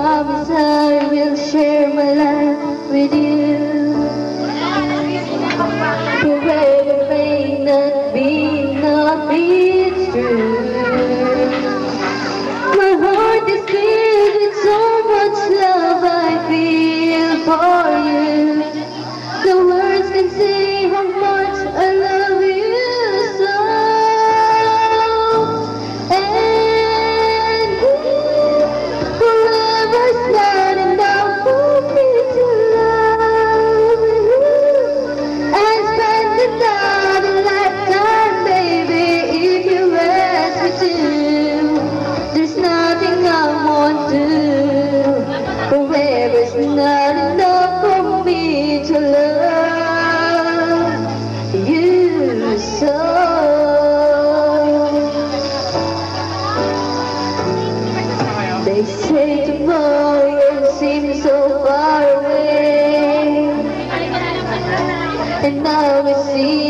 promise I will share my life with you. Forever may not be, it's true. My heart is filled with so much love I feel for you. The words can say how much I love you so. And forever's not enough for me to love you. And spend another lifetime, baby, if you ask me to. There's nothing I won't do. Forever's not enough for me to love you so. They say tomorrow seems so far away, and now it seems